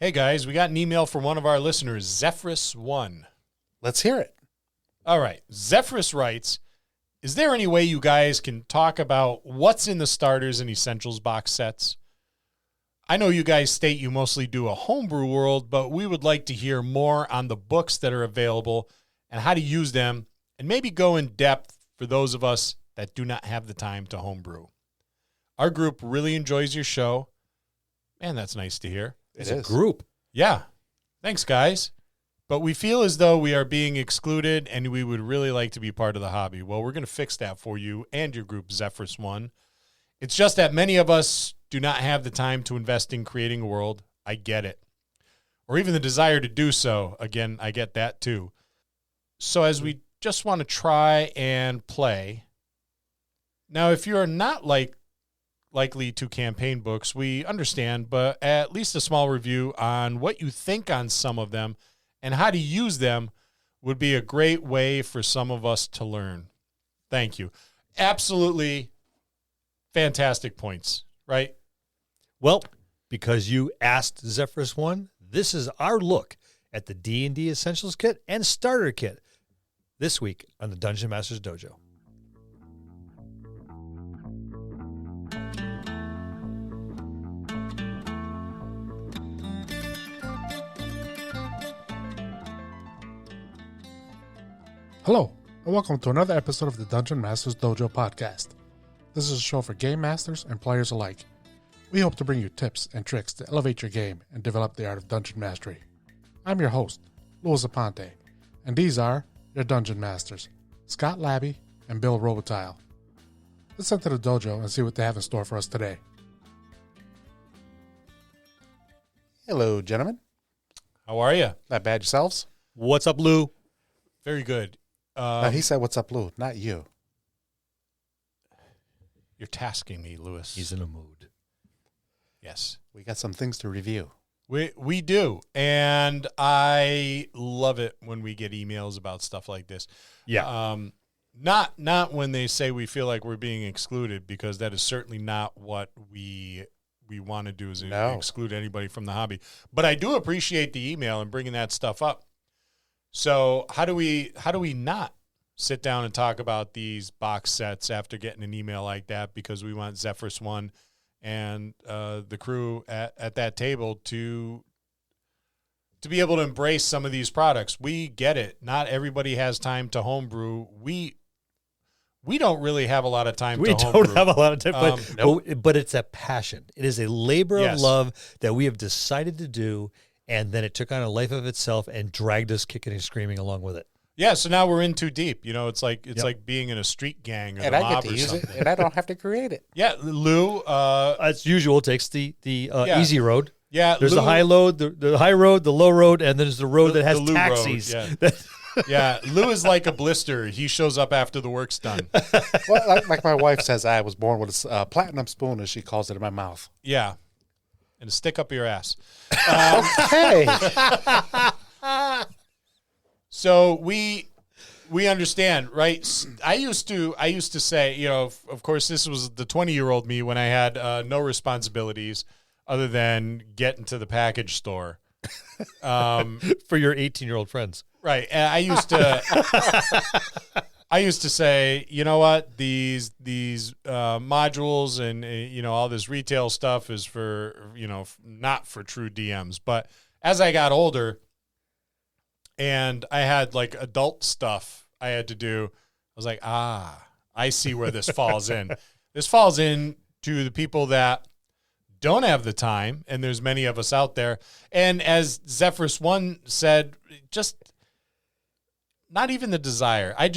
Hey guys, we got an email from one of our listeners, Zephyrus1. Let's hear it. All right, Zephyrus writes, is there any way you guys can talk about what's in the starters and essentials box sets? I know you guys state you mostly do a homebrew world, but we would like to hear more on the books that are available and how to use them, and maybe go in depth for those of us that do not have the time to homebrew. Our group really enjoys your show. Man, that's nice to hear. It's a Group. Yeah. Thanks, guys. But we feel as though we are being excluded, and we would really like to be part of the hobby. Well, we're going to fix that for you and your group, Zephyrus1. It's just that many of us do not have the time to invest in creating a world. I get it. Or even the desire to do so. Again, I get that too. So as we just want to try and play. Now, if you're not likely to campaign books, we understand, but at least a small review on what you think on some of them and how to use them would be a great way for some of us to learn. Thank you. Absolutely fantastic points, right? Well, because you asked Zephyrus1, this is our look at the D&D Essentials Kit and Starter Kit this week on the Dungeon Masters Dojo. Hello, and welcome to another episode of the Dungeon Masters Dojo podcast. This is a show for game masters and players alike. We hope to bring you tips and tricks to elevate your game and develop the art of dungeon mastery. I'm your host, Louis Aponte, and these are your dungeon masters, Scott Labby and Bill Robitaille. Let's enter the dojo and see what they have in store for us today. Hello, gentlemen. How are you? Not bad yourselves? What's up, Lou? Very good. No, he said, what's up, Lou? Not you. You're tasking me, Louis. He's in a mood. Yes. We got some things to review. We do, and I love it when we get emails about stuff like this. Yeah. Not when they say we feel like we're being excluded, because that is certainly not what we want to do, is exclude anybody from the hobby. But I do appreciate the email and bringing that stuff up. So how do we not sit down and talk about these box sets after getting an email like that, because we want Zephyrus1 and the crew at that table to be able to embrace some of these products? We get it. Not everybody has time to homebrew. We don't really have a lot of time to homebrew. We don't have a lot of time, but it's a passion. It is a labor of love that we have decided to do, and then it took on a life of itself and dragged us kicking and screaming along with it. Yeah, so now we're in too deep. You know, it's like being in a street gang or And the I mob get to or use something. it, and I don't have to create it. Yeah, Lou. As usual, takes the easy road. Yeah, There's Lou, the high load, the high road, the low road, and there's the road that has Lou taxis. Road, yeah, Lou is like a blister. He shows up after the work's done. Well, like my wife says, I was born with a platinum spoon, as she calls it, in my mouth. Yeah, and a stick up your ass. Hey. So we understand, right? I used to say, you know, of course, this was the 20-year-old me when I had no responsibilities other than getting to the package store. For your 18-year-old friends. Right. And I used to say, you know what, these modules and you know, all this retail stuff is for, you know, not for true DMs. But as I got older and I had like adult stuff I had to do, I was like, I see where this falls in. This falls in to the people that don't have the time, and there's many of us out there. And as Zephyrus1 said, just not even the desire. I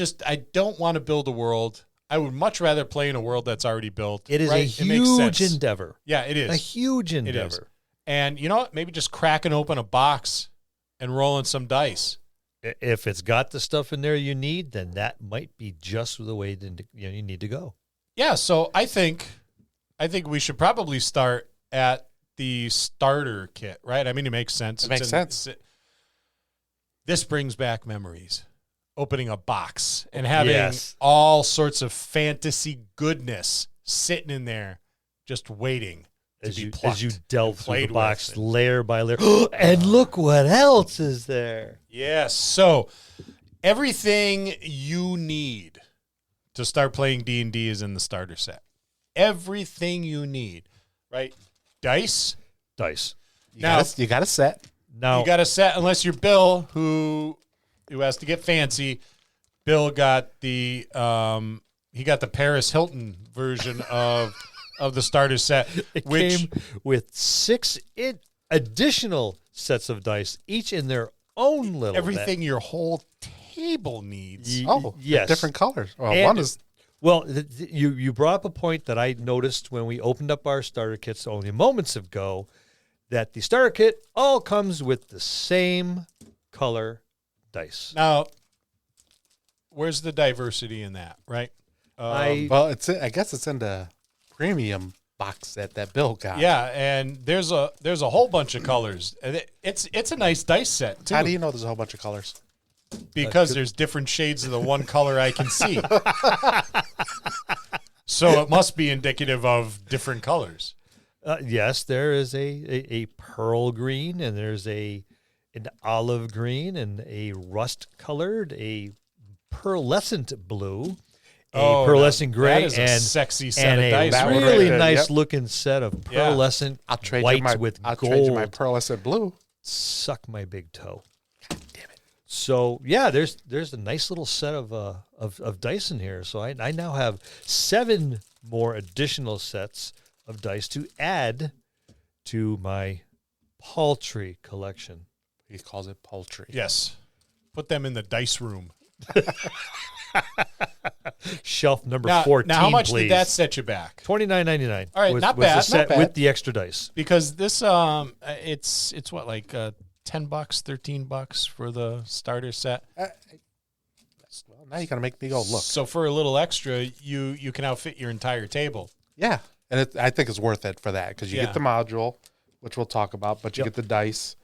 don't want to build a world. I would much rather play in a world that's already built. It is right? a huge endeavor. Yeah, it is. A huge endeavor. It is. And you know what? Maybe just cracking open a box and rolling some dice. If it's got the stuff in there you need, then that might be just the way that you need to go. Yeah, so I think we should probably start at the starter kit, right? I mean, it makes sense. It makes sense. This brings back memories. Opening a box and having all sorts of fantasy goodness sitting in there just waiting to as be you plucked delve and through the played box with. layer by layer. And look what else is there. Yes. So everything you need to start playing D&D is in the starter set. Everything you need, right? Dice. Dice. You Now- got a set. Now, You got a set, unless you're Bill, who has to get fancy. Bill got the he got the Paris Hilton version of the starter set, it which came with 6 additional sets of dice, each in their own little everything your whole table needs. Oh, yes. different colors. Well, And- one is Well, you brought up a point that I noticed when we opened up our starter kits only moments ago, that the starter kit all comes with the same color dice. Now, where's the diversity in that, right? well. I guess it's in the premium box set that Bill got. Yeah, and there's a whole bunch of colors. And it's a nice dice set too. How do you know there's a whole bunch of colors? Because there's different shades of the one color I can see. So it must be indicative of different colors. Yes, there is a pearl green, and there's an olive green, and a rust colored, a pearlescent blue, a pearlescent gray, that is a and sexy set and of a dice. That right one really right there, nice yep. looking set of Yeah. pearlescent I'll trade whites you my with I'll gold. trade you my pearlescent blue. Suck my big toe. Damn it. So yeah, there's a nice little set of dice in here. So I now have 7 more additional sets of dice to add to my paltry collection. He calls it poultry. Yes. Put them in the dice room. Shelf number Now, 14, how much please. did that set you back? $29.99. All right, was, not was bad, the not set bad. with the extra dice. Because this it's what, like $10, $13 for the starter set. Well, now you gotta make me go look. So for a little extra, you can outfit your entire table. Yeah, and I think it's worth it for that because you Yeah. get the module, which we'll talk about, but you Yep. get the dice.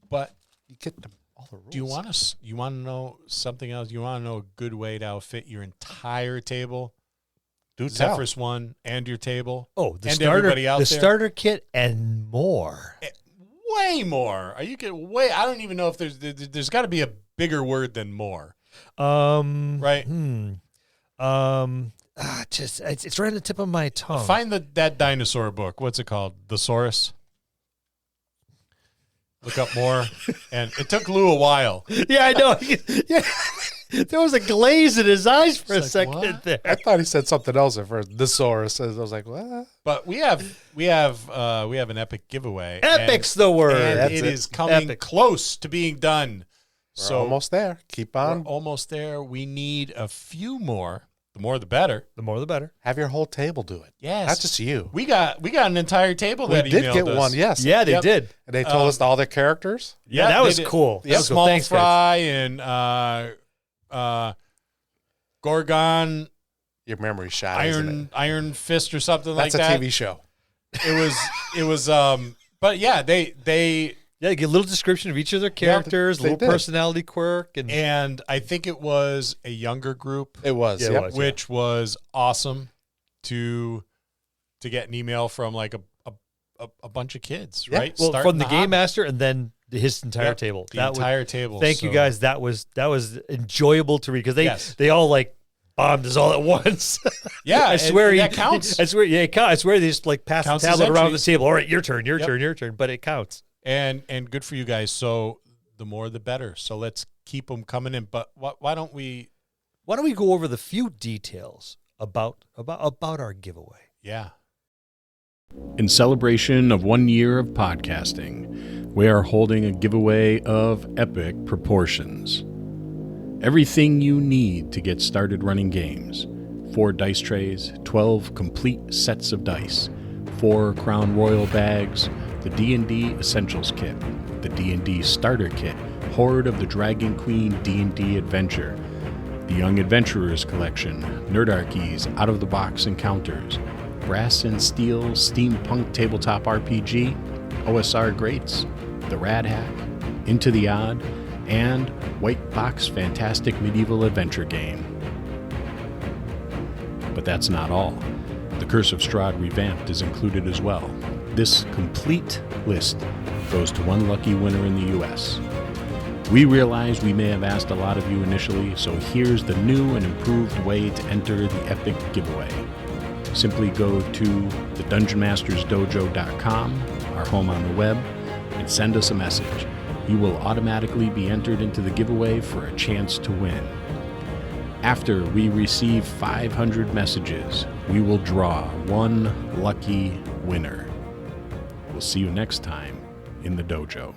But You get all the rules. do you want to know something else? You want to know a good way to outfit your entire table? Do tell. Zephyrus one and your table. Oh, the And starter, everybody out the there? starter kit and more. Way more. Are you getting way? I don't even know if there's got to be a bigger word than more. Right. Just it's right on the tip of my tongue. Find that dinosaur book. What's it called? Thesaurus. Look up more. And it took Lou a while. Yeah, I know. Yeah. There was a glaze in his eyes for a It's like, second what? there. I thought he said something else at first. Thesaurus. I was like, what? But we have an epic giveaway. Epic's the word. And That's it it. is coming Epic. close to being done. We're almost there. Keep we're on. almost there. We need a few more. The more, the better. The more the better. Have your whole table do it. Yes. Not just you. We got an entire table We that did emailed get us. one, yes. Yeah, they Yep. did. And they told us all their characters. Yeah, that they was did. cool. That was cool. Small Thanks, guys. Fry and Gorgon Your memory shot, isn't it? Iron Fist or something That's like that. a TV show. It was but yeah, they Yeah, you get a little description of each of their characters, a they little did. personality quirk, and I think it was a younger group, It was. Yeah, it yep. was. which was awesome to get an email from like a bunch of kids, Yeah. right? well, Starting from the hobby. game master and then his entire Yep, table. The That was- entire table. Thank you So- guys. That was enjoyable to read because Yes. they all like bombed us all at once. Yeah, I swear and he- that counts. I swear, yeah, it counts. I swear they just like pass the Counts as tablet around entry. the table. All right, your turn, your Yep. turn, your turn. But it counts. And good for you guys. So the more the better. So let's keep them coming in. But why don't we? Why don't we go over the few details about our giveaway? Yeah. In celebration of 1 year of podcasting, we are holding a giveaway of epic proportions. Everything you need to get started running games. 4 dice trays, 12 complete sets of dice, 4 Crown Royal bags, the D&D Essentials Kit, the D&D Starter Kit, Horde of the Dragon Queen D&D Adventure, the Young Adventurers Collection, Nerdarchy's Out-of-the-Box Encounters, Brass and Steel Steampunk Tabletop RPG, OSR Greats, The Rad Hack, Into the Odd, and White Box Fantastic Medieval Adventure Game. But that's not all. The Curse of Strahd Revamped is included as well. This complete list goes to one lucky winner in the U.S. We realize we may have asked a lot of you initially, so here's the new and improved way to enter the epic giveaway. Simply go to thedungeonmastersdojo.com, our home on the web, and send us a message. You will automatically be entered into the giveaway for a chance to win. After we receive 500 messages, we will draw one lucky winner. We'll see you next time in the dojo.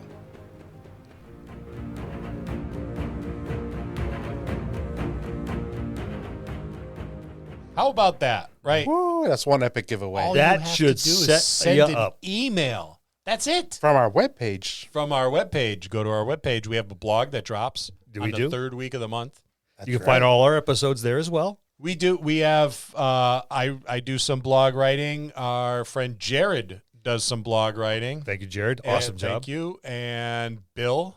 How about that, right? Woo, that's one epic giveaway. All That you have should to do is set send you an up. email. That's it. From our webpage. From our webpage. Go to our webpage. We have a blog that drops on the third week of the month. That's You can find right. all our episodes there as well. We do. We have. I do some blog writing. Our friend Jared does some blog writing. Thank you, Jared. And Awesome job. Thank you. And Bill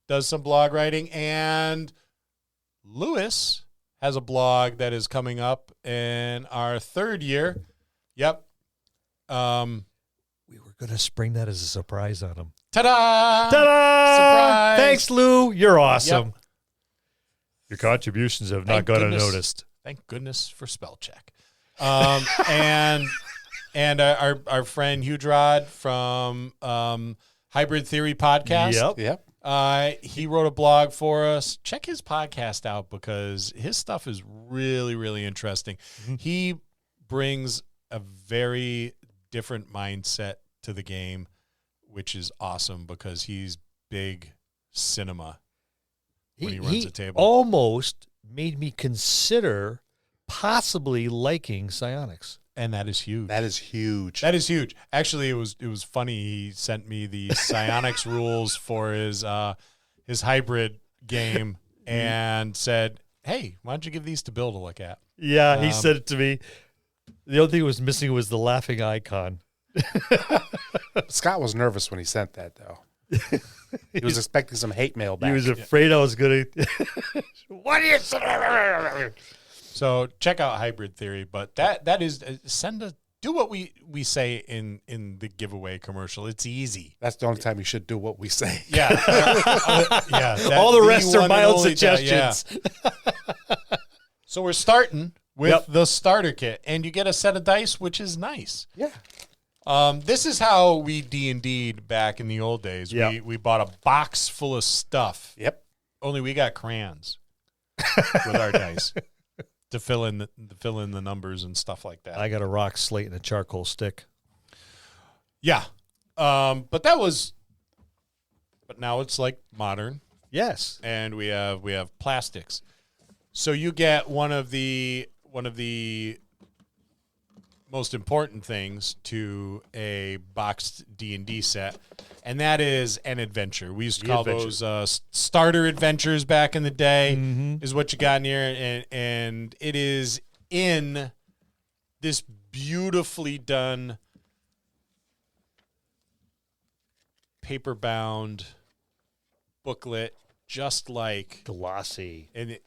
does some blog writing. And Lewis has a blog that is coming up in our third year. Yep. We were going to spring that as a surprise on him. Ta-da! Ta-da! Surprise! Thanks, Lou. You're awesome. Yep. Your contributions have not Thank gone goodness. unnoticed. Thank goodness for spell check. And our friend Hugh Drod from Hybrid Theory Podcast. Yep. Yep. He wrote a blog for us. Check his podcast out because his stuff is really, really interesting. Mm-hmm. He brings a very different mindset to the game, which is awesome because he's big cinema when he runs a table. Almost made me consider possibly liking psionics. And that is huge. That is huge. That is huge. Actually, it was funny. He sent me the psionics rules for his hybrid game and said, "Hey, why don't you give these to Bill to look at?" Yeah, he said it to me. The only thing was missing was the laughing icon. Scott was nervous when he sent that, though. He was expecting some hate mail back. He was afraid I was going to. What are you saying? So check out Hybrid Theory, but that is do what we say in the giveaway commercial. It's easy. That's the only time you should do what we say. Yeah, yeah. All the rest are one and mild only time, yeah. suggestions. So we're starting with Yep. the starter kit, and you get a set of dice, which is nice. Yeah. This is how we D&D'd back in the old days. Yep. We bought a box full of stuff. Yep. Only we got crayons with our dice to fill in the numbers and stuff like that. I got a rock slate and a charcoal stick. Yeah. But now it's like modern, Yes. and we have plastics. So you get one of the most important things to a boxed D&D set, and that is an adventure. We used to call those starter adventures back in the day, is what you got in here, and it is in this beautifully done paper-bound booklet, just like Glossy. and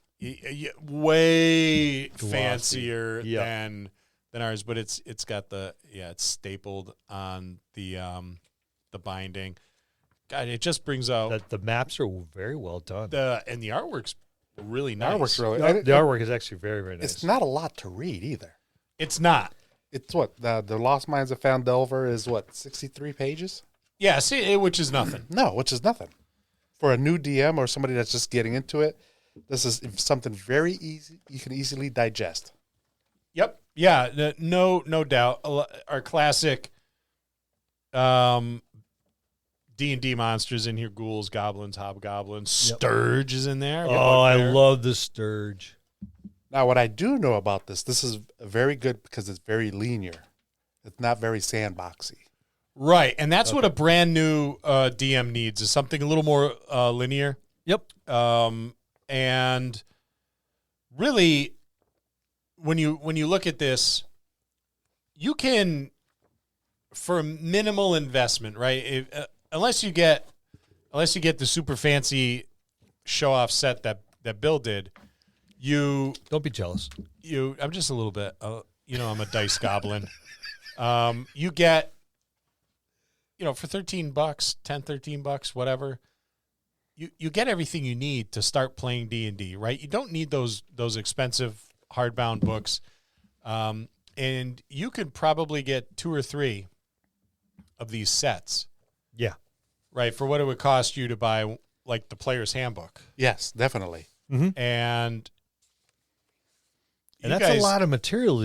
way Glossy. fancier Yep. than ours, but it's got it's stapled on the binding. God, it just brings out The maps are very well done. and the artwork's really nice. Artwork's really. The artwork is actually very, very nice. It's not a lot to read either. It's not. It's what the Lost Mines of Found Delver is. What 63 pages? Yeah, see, which is nothing. No, which is nothing for a new DM or somebody that's just getting into it. This is something very easy. You can easily digest. Yep. Yeah. No doubt. Our classic D&D monsters in here: ghouls, goblins, hobgoblins. Sturge is in there. Oh, I love the Sturge. Now, what I do know about this is very good because it's very linear. It's not very sandboxy. Right, and that's what a brand new DM needs is something a little more linear. Yep. And really, when you look at this, you can, for a minimal investment, right? Unless you get the super fancy show off set that Bill did, Don't be jealous. I'm just a little bit. I'm a dice goblin. You get for $13, 10, $13, whatever, you get everything you need to start playing D&D, right? You don't need those expensive hardbound books. And you could probably get 2 or 3 of these sets, Yeah. right, for what it would cost you to buy, like, the player's handbook. Yes, definitely. And that's a lot of material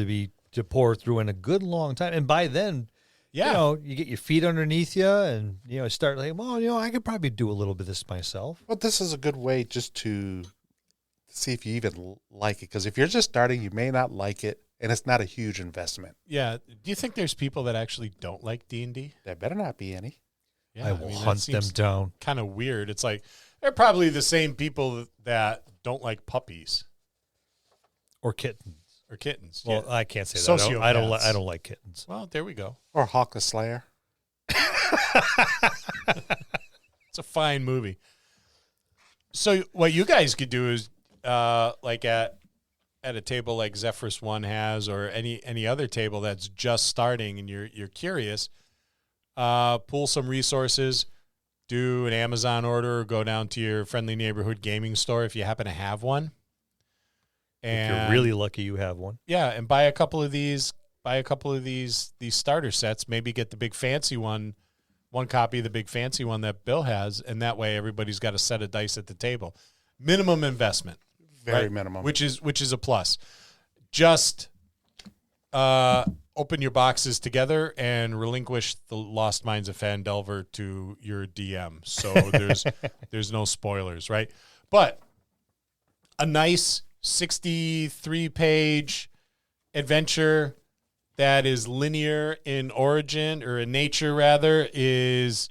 to pour through in a good long time. And by then, you get your feet underneath you and, start like, well, I could probably do a little bit of this myself. But this is a good way just to see if you even like it. Because if you're just starting, you may not like it, and it's not a huge investment. Yeah. Do you think there's people that actually don't like D&D? There better not be any. Yeah, I will hunt them down. Kind of weird. It's like they're probably the same people that don't like puppies Or kittens. or kittens. Well, Yeah. I can't say that. I don't Sociopaths. I don't like kittens. Well, there we go. Or Hawk the Slayer. It's a fine movie. So what you guys could do is, like at a table like Zephyrus One has, or any other table that's just starting, and you're curious, pull some resources, do an Amazon order, or go down to your friendly neighborhood gaming store if you happen to have one. If you're really lucky, you have one. Yeah, and buy a couple of these starter sets. Maybe get the big fancy one copy of the big fancy one that Bill has, and that way everybody's got a set of dice at the table. Minimum investment, Very right? minimum. which is a plus. Just open your boxes together and relinquish the Lost Mines of Phandelver to your DM. So there's no spoilers, right? But a nice 63-page adventure that is linear in origin, or in nature rather, is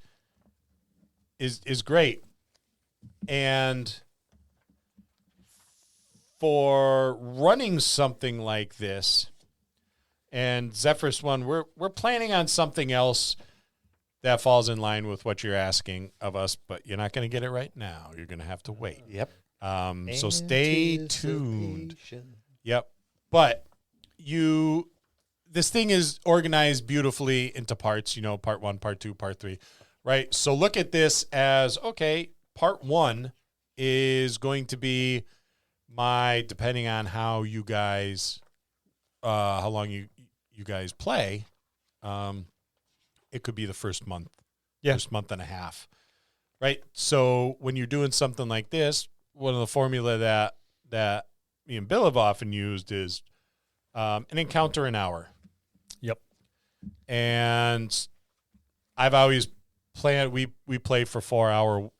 great. And for running something like this, and Zephyrus One, we're planning on something else that falls in line with what you're asking of us, but you're not going to get it right now. You're going to have to wait. Yep. So stay tuned. Yep. But this thing is organized beautifully into parts, part 1, part 2, part 3, right? So look at this as, okay, part 1 is going to be depending on how you guys, how long you guys play, it could be the first month, first month and a half, right? So when you're doing something like this, one of the formula that me and Bill have often used is an encounter an hour. Yep. And I've always planned, we play for 4 hour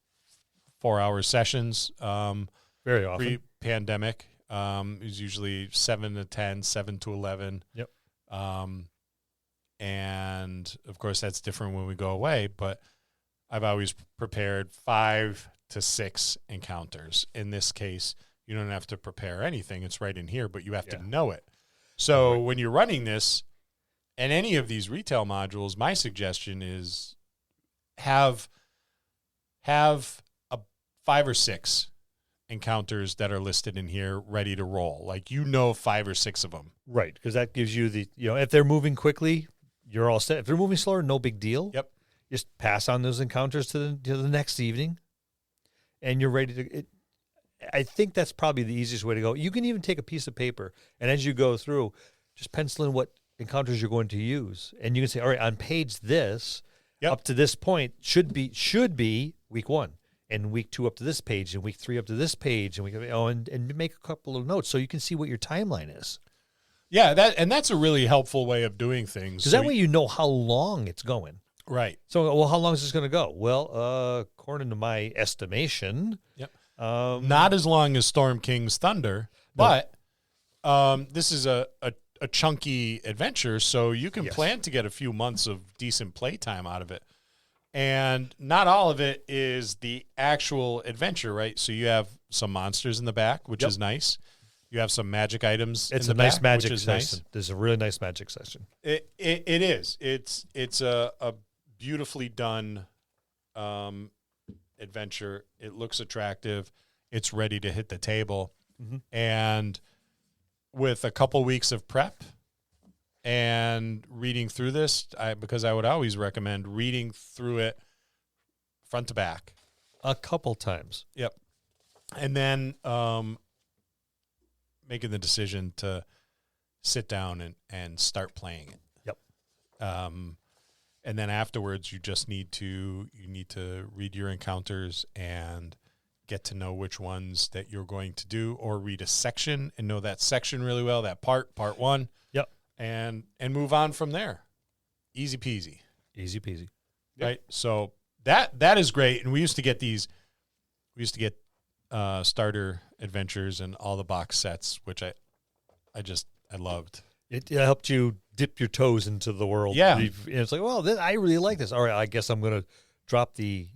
sessions. Very often. Pre-pandemic, it was usually 7 to 10, 7 to 11. Yep. And of course that's different when we go away, but I've always prepared 5 to 6 encounters. In this case, you don't have to prepare anything. It's right in here, but you have to know it. So when you're running this and any of these retail modules, my suggestion is have a 5 or 6 encounters that are listed in here ready to roll. Like, 5 or 6 of them. Right, because that gives you if they're moving quickly, you're all set. If they're moving slower, no big deal. Yep. Just pass on those encounters to the next evening, and you're ready to. I think that's probably the easiest way to go. You can even take a piece of paper, and as you go through, just pencil in what encounters you're going to use, and you can say, all right, on page this, up to this point should be week 1, and week 2 up to this page, and week 3 up to this page, and and make a couple of notes so you can see what your timeline is. Yeah, that's a really helpful way of doing things. Because that way you know how long it's going. Right. So, well, how long is this going to go? Well, according to my estimation, not as long as Storm King's Thunder, but this is a chunky adventure, so you can plan to get a few months of decent playtime out of it. And not all of it is the actual adventure, right? So you have some monsters in the back, which is nice. You have some magic items. It's in the a nice back, magic which is session. Nice. There's a really nice magic session. It is. It's a beautifully done adventure. It looks attractive. It's ready to hit the table. And with a couple weeks of prep and reading through this, because I would always recommend reading through it front to back. A couple times. Yep. And then making the decision to sit down and start playing it. Yep. And then afterwards, you need to read your encounters and get to know which ones that you're going to do, or read a section and know that section really well, that part one. Yep. And move on from there. Easy peasy. Easy peasy. Right. So that is great. And we used to get starter adventures and all the box sets, which I loved. It helped you dip your toes into the world. Yeah. It's like, well, I really like this. All right, I guess I'm going to drop the,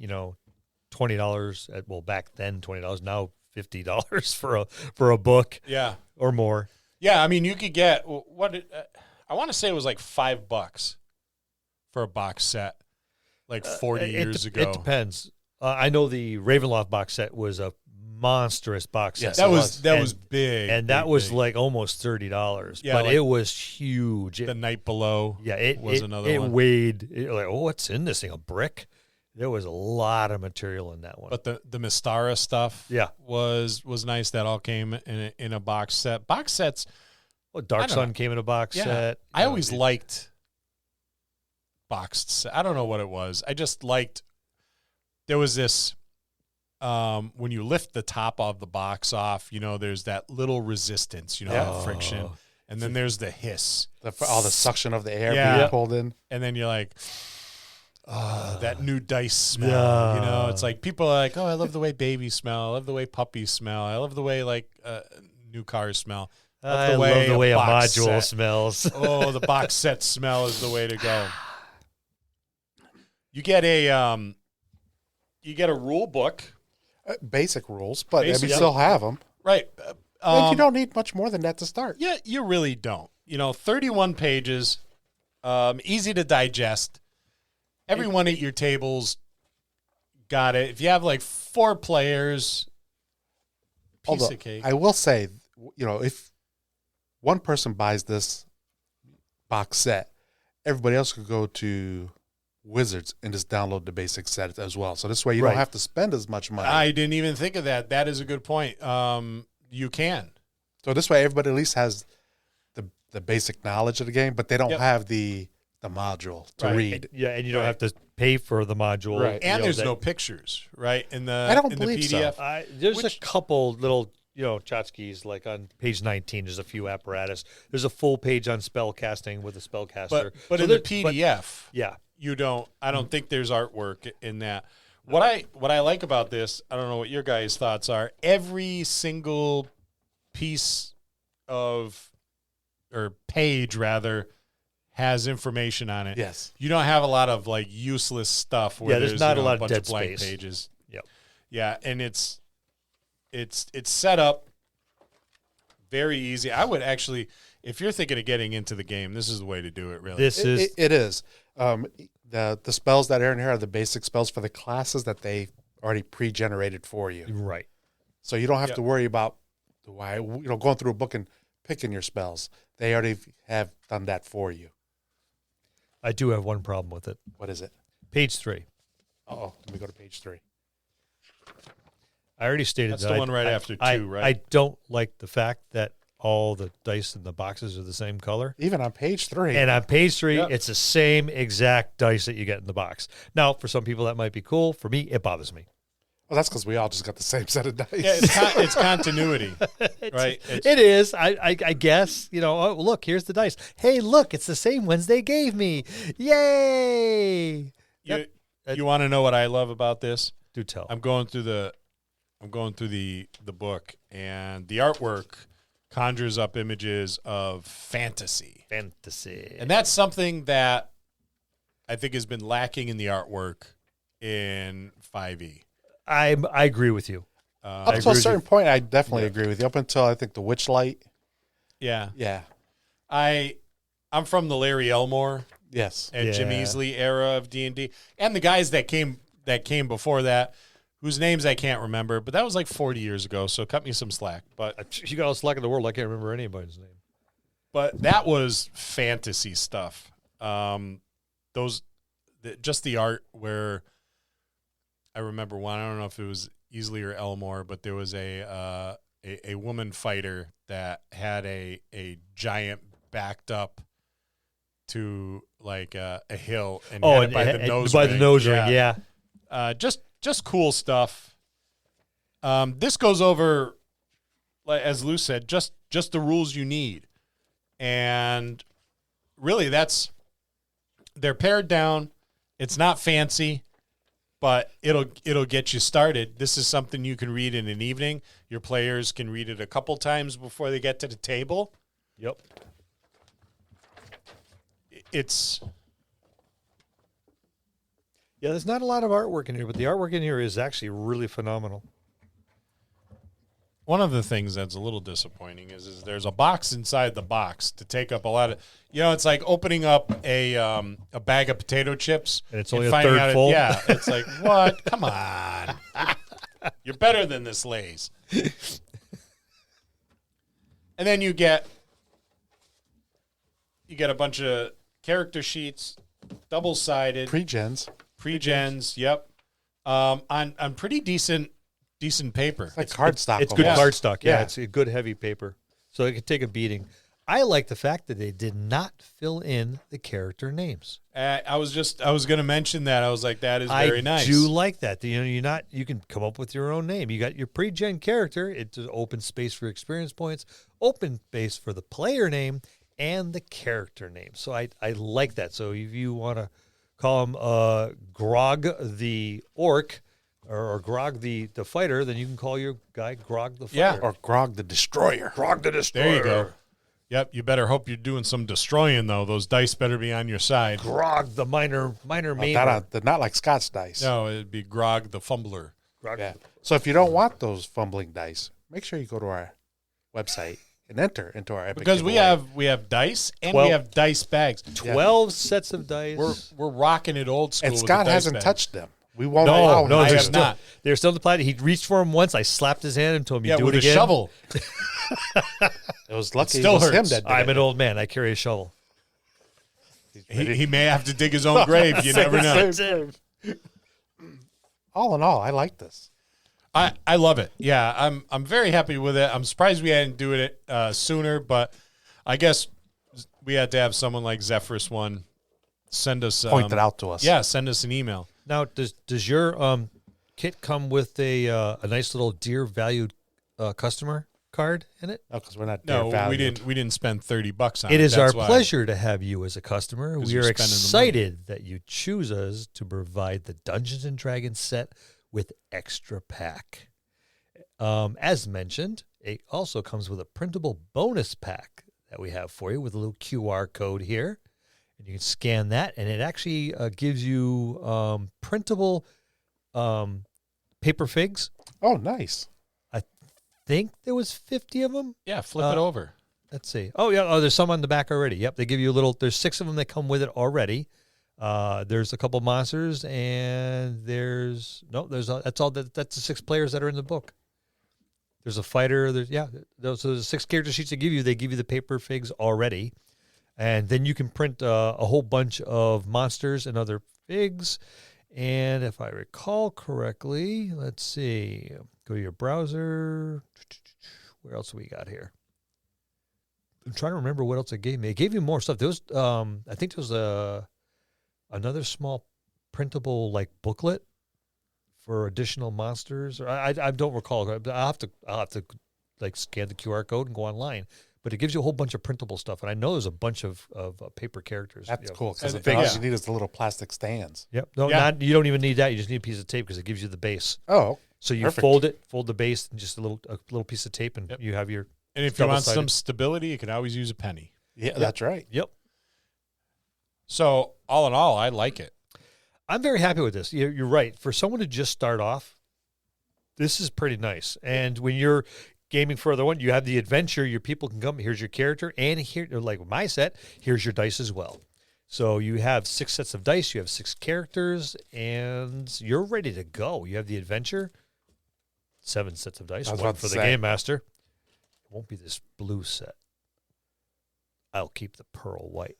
$20 back then $20, now $50 for a book. Yeah. Or more. Yeah, I mean, you could get I want to say it was like $5 for a box set, like 40 years ago. It depends. I know the Ravenloft box set was a monstrous box set. Yes, that was big, and that big, was big. like almost $30. Yeah, but like it was huge. The Night Below. Yeah, it was another it one. weighed like, what's in this thing? A brick? There was a lot of material in that one. But the Mystara stuff, was nice. That all came in a box set. Box sets. Well, Dark Sun came in a box set. I always liked boxed set. I don't know what it was. I just liked. There was this. When you lift the top of the box off, there's that little resistance, that friction. And then there's the hiss. All the suction of the air Yeah. being pulled in. And then you're like, that new dice smell. Yeah. It's like people are like, oh, I love the way babies smell. I love the way puppies smell. I love the way new cars smell. I love the way a box module set. smells. Oh, the box set smell is the way to go. You get a rule book. Basic rules, but Basic, we yeah. still have them. Right. And you don't need much more than that to start. Yeah, you really don't. 31 pages, easy to digest. Everyone at your tables got it. If you have like 4 players, piece Although, of cake. I will say, if one person buys this box set, everybody else could go to Wizards and just download the basic set as well. So this way you Right. don't have to spend as much money. I didn't even think of that. That is a good point. You can. So this way everybody at least has the basic knowledge of the game, but they don't Yep. have the module to Right. read. Yeah, and you don't Right. have to pay for the module. Right. And there's that- no pictures, right? In the I don't in believe the so. PDF. There's Which- a couple little, tchotchkes, like on page 19, there's a few apparatus. There's a full page on spell casting with a spellcaster. But So in the there- PDF, yeah. I don't think there's artwork in that. What I like about this, I don't know what your guys' thoughts are. Every single piece or page rather, has information on it. Yes. You don't have a lot of like useless stuff where Yeah, there's there's not a lot of bunch dead blank space. pages. Yep. Yeah, and it's set up very easy. I would actually, if you're thinking of getting into the game, this is the way to do it. Really, It is. The spells that are in here are the basic spells for the classes that they already pre-generated for you. Right. So you don't have Yep. to worry about going through a book and picking your spells. They already have done that for you. I do have one problem with it. What is it? Page 3. Oh, let me go to page 3. I already stated That's that the one right after 2, right? I don't like the fact that all the dice in the boxes are the same color. Even on page 3. And on page 3, Yep. it's the same exact dice that you get in the box. Now, for some people, that might be cool. For me, it bothers me. well, that's because we all just got the same set of dice. yeah, it's continuity, right? It's, It is. I guess, oh, look, here's the dice. Hey, look, it's the same ones they gave me. Yay. you want to know what I love about this? Do tell. I'm going through the book, and the artwork conjures up images of fantasy. Fantasy. And that's something that I think has been lacking in the artwork in 5e. I agree with you. Up I to agree a with certain you. point, I definitely agree with you. Up until I think the Witchlight. Yeah. Yeah. I'm from the Larry Elmore Yes. and Jim Yeah. Easley era of D&D, and the guys that came before that, whose names I can't remember, but that was like 40 years ago, so cut me some slack. But You got all the slack in the world. I can't remember anybody's name. But that was fantasy stuff. Just the art where I remember one. I don't know if it was Easley or Elmore, but there was a woman fighter that had a giant backed up to like a hill and had it by the nose ring. By the nose ring, yeah. Just cool stuff. This goes over, like as Lou said, just the rules you need, and really they're pared down. It's not fancy, but it'll get you started. This is something you can read in an evening. Your players can read it a couple times before they get to the table. Yep. There's not a lot of artwork in here, but the artwork in here is actually really phenomenal. One of the things that's a little disappointing is there's a box inside the box to take up a lot of, it's like opening up a bag of potato chips. And it's only a finding third out full? Yeah, it's like, what? Come on. You're better than this, Lay's. And then you get a bunch of character sheets, double-sided. Pre-gens, yep. On pretty decent paper. It's like cardstock. It's good almost. cardstock. Yeah, it's a good heavy paper. So it could take a beating. I like the fact that they did not fill in the character names. I was going to mention that. I was like, that is very nice. I do like that. You can come up with your own name. You got your pre-gen character. It's an open space for experience points, open space for the player name, and the character name. So I like that. So if you want to call him Grog the Orc or Grog the fighter, then you can call your guy Grog the fighter. Yeah. Or Grog the Destroyer. Grog the Destroyer. There you go. Yep, you better hope you're doing some destroying, though. Those dice better be on your side. Grog the minor main. They're not like Scott's dice. No, it'd be Grog the fumbler. Yeah. So if you don't want those fumbling dice, make sure you go to our website and enter into our Epic Because we have dice and 12 we have dice bags. 12 sets of dice. We're rocking it old school. And with Scott the dice hasn't bag. touched them. We won't allow him. No, I they're have still, not. they're still on the planet. He reached for them once. I slapped his hand and told him, "You do with it a again." shovel. It was lucky Still it was him hurts. that did I'm it. an old man. I carry a shovel. He may have to dig his own grave. You never know. All in all, I like this. I love it. Yeah, I'm very happy with it. I'm surprised we hadn't do it sooner, but I guess we had to have someone like Zephyrus One send us Point it out to us. Yeah, send us an email. Now, does your kit come with a nice little dear valued customer card in it? No, because we're not No, there we valued. didn't spend $30 on it. It is our That's why. pleasure to have you as a customer. 'Cause We you're are spending the excited that you choose us to provide the Dungeons and Dragons set with extra pack. As mentioned, it also comes with a printable bonus pack that we have for you with a little QR code here. And you can scan that, and it actually gives you printable paper figs. Oh, nice. I think there was 50 of them. Yeah, flip it over. Let's see. Oh, yeah. Oh, there's some on the back already. Yep. They give you a little, there's 6 of them that come with it already. There's a couple monsters, and that's the 6 players that are in the book. There's a fighter. So there's 6 character sheets they give you. They give you the paper figs already. And then you can print a whole bunch of monsters and other figs. And if I recall correctly, let's see. Go to your browser. Where else we got here? I'm trying to remember what else it gave me. It gave you more stuff. There was, I think there was another small printable like booklet for additional monsters. Or I don't recall. I'll have to like scan the QR code and go online. But it gives you a whole bunch of printable stuff, and I know there's a bunch of paper characters. That's cool, because And- the all yeah. you need is the little plastic stands. Yep. No, Yeah. you don't even need that. You just need a piece of tape because it gives you the base. Oh, So you perfect. fold the base, and just a little piece of tape, and Yep. you have your. And if you want double-sided. some stability, you can always use a penny. Yeah, that's right. Yep. So all in all, I like it. I'm very happy with this. You're right. For someone to just start off, this is pretty nice. And when you're gaming further on, you have the adventure. Your people can come. Here's your character, and here, like with my set, here's your dice as well. So you have 6 sets of dice. You have 6 characters, and you're ready to go. You have the adventure, 7 sets of dice, I was one about for to the say. game master. It won't be this blue set. I'll keep the pearl white.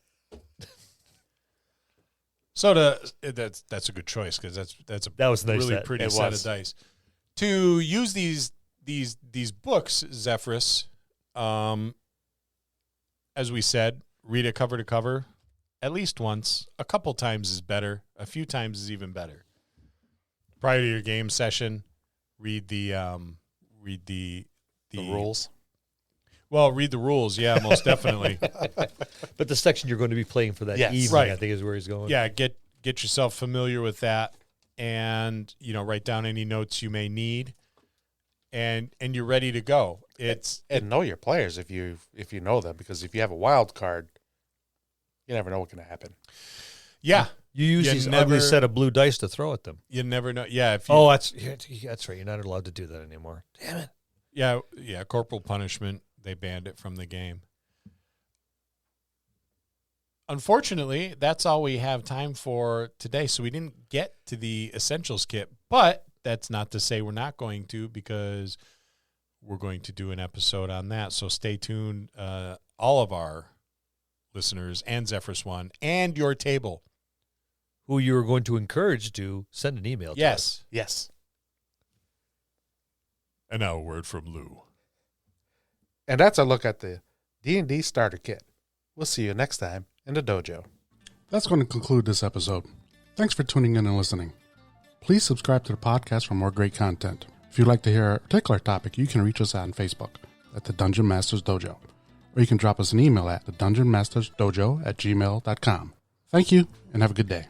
So that's a good choice because that's a That was a nice really set. pretty It set was. of dice. To use these books, Zephyrus, as we said, read it cover to cover at least once. A couple times is better. A few times is even better. Prior to your game session, read the rules. Well, read the rules. Yeah, most definitely. But the section you're going to be playing for that Yes. evening, Right. I think, is where he's going. Yeah, get yourself familiar with that, and write down any notes you may need, and you're ready to go. And know your players if you know them, because if you have a wild card, you never know what can happen. Yeah, You use You these never- ugly set of blue dice to throw at them. you never know. Yeah, if you, Oh, that's right. You're not allowed to do that anymore. Damn it. yeah, corporal punishment. They banned it from the game. Unfortunately, that's all we have time for today. So we didn't get to the essentials kit, but that's not to say we're not going to, because we're going to do an episode on that. So stay tuned, all of our listeners and Zephyrus One and your table. Who you are going to encourage to send an email to. Yes. Yes. And now a word from Lou. And that's a look at the D&D Starter Kit. We'll see you next time in the dojo. That's going to conclude this episode. Thanks for tuning in and listening. Please subscribe to the podcast for more great content. If you'd like to hear a particular topic, you can reach us on Facebook at the Dungeon Masters Dojo, or you can drop us an email at thedungeonmastersdojo@gmail.com. Thank you, and have a good day.